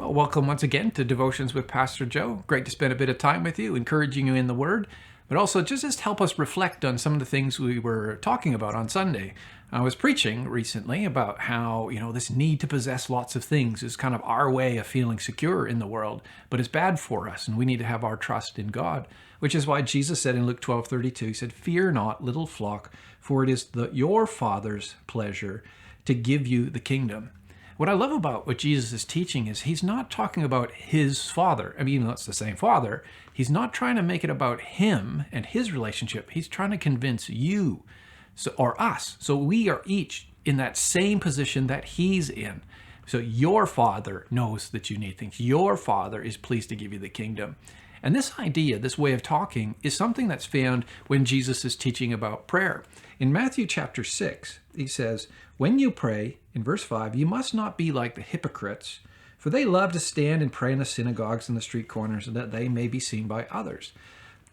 Well, welcome once again to Devotions with Pastor Joe. Great to spend a bit of time with you, encouraging you in the Word, but also just help us reflect on some of the things we were talking about on Sunday. I was preaching recently about how, this need to possess lots of things is kind of our way of feeling secure in the world, but it's bad for us, and we need to have our trust in God, which is why Jesus said in Luke 12:32, he said, "Fear not, little flock, for it is your Father's pleasure to give you the kingdom." What I love about what Jesus is teaching is he's not talking about his Father. I mean, even though it's the same Father, he's not trying to make it about him and his relationship. He's trying to convince you or us. So we are each in that same position that he's in. So your Father knows that you need things. Your Father is pleased to give you the kingdom. And this idea, this way of talking, is something that's found when Jesus is teaching about prayer. In Matthew chapter 6, he says, "When you pray," in verse 5, "you must not be like the hypocrites, for they love to stand and pray in the synagogues and the street corners, so that they may be seen by others.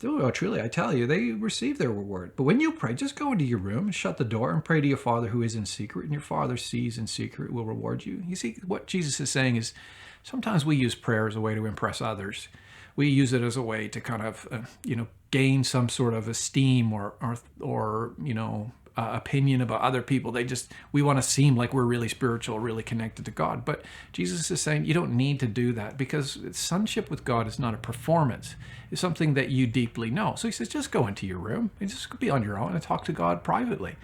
Oh, truly, I tell you, they receive their reward. But when you pray, just go into your room, shut the door, and pray to your Father who is in secret, and your Father sees in secret will reward you." You see, what Jesus is saying is sometimes we use prayer as a way to impress others. We use it as a way to kind of, gain some sort of esteem or opinion about other people. We want to seem like we're really spiritual, really connected to God. But Jesus is saying you don't need to do that, because sonship with God is not a performance. It's something that you deeply know. So he says, just go into your room and just be on your own and talk to God privately.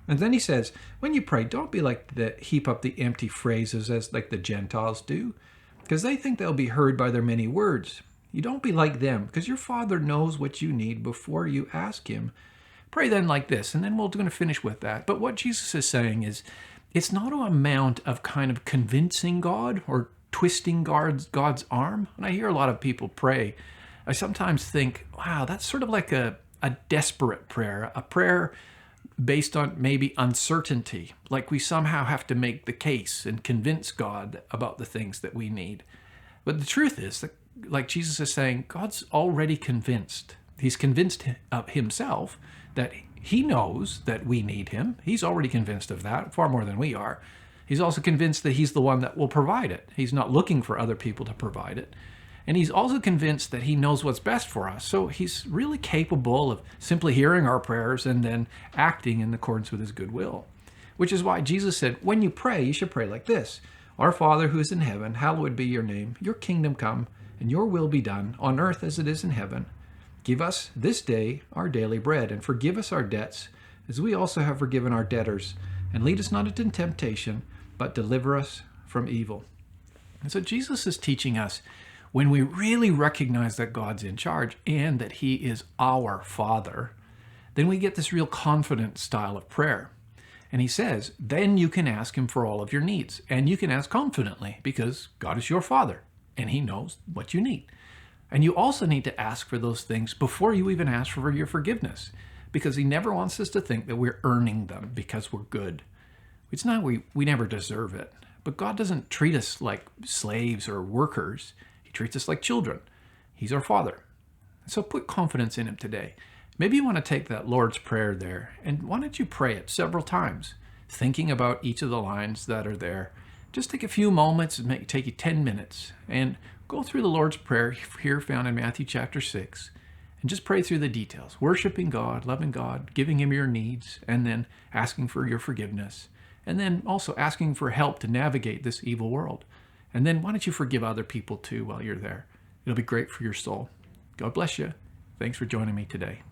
And then he says, when you pray, don't be like heap up the empty phrases as like the Gentiles do, because they think they'll be heard by their many words. You don't be like them, because your Father knows what you need before you ask him. Pray then like this, and then we're going to finish with that. But what Jesus is saying is, it's not an amount of kind of convincing God or twisting God's arm. When I hear a lot of people pray, I sometimes think, wow, that's sort of like a desperate prayer, a prayer based on maybe uncertainty, like we somehow have to make the case and convince God about the things that we need. But the truth is that, like Jesus is saying, God's already convinced. He's convinced of himself that he knows that we need him. He's already convinced of that, far more than we are. He's also convinced that he's the one that will provide it. He's not looking for other people to provide it. And he's also convinced that he knows what's best for us. So he's really capable of simply hearing our prayers and then acting in accordance with his good will. Which is why Jesus said, when you pray, you should pray like this. "Our Father who is in heaven, hallowed be your name. Your kingdom come, and your will be done, on earth as it is in heaven. Give us this day our daily bread, and forgive us our debts, as we also have forgiven our debtors. And lead us not into temptation, but deliver us from evil." And so Jesus is teaching us, when we really recognize that God's in charge and that he is our Father, then we get this real confident style of prayer. And he says, then you can ask him for all of your needs. And you can ask confidently, because God is your Father, and he knows what you need. And you also need to ask for those things before you even ask for your forgiveness, because he never wants us to think that we're earning them because we're good. It's not we never deserve it. But God doesn't treat us like slaves or workers. He treats us like children. He's our Father. So put confidence in him today. Maybe you want to take that Lord's Prayer there, and why don't you pray it several times, thinking about each of the lines that are there. Just take a few moments, take you 10 minutes, and go through the Lord's Prayer here found in Matthew chapter 6, and just pray through the details, worshiping God, loving God, giving him your needs, and then asking for your forgiveness, and then also asking for help to navigate this evil world. And then why don't you forgive other people too while you're there? It'll be great for your soul. God bless you. Thanks for joining me today.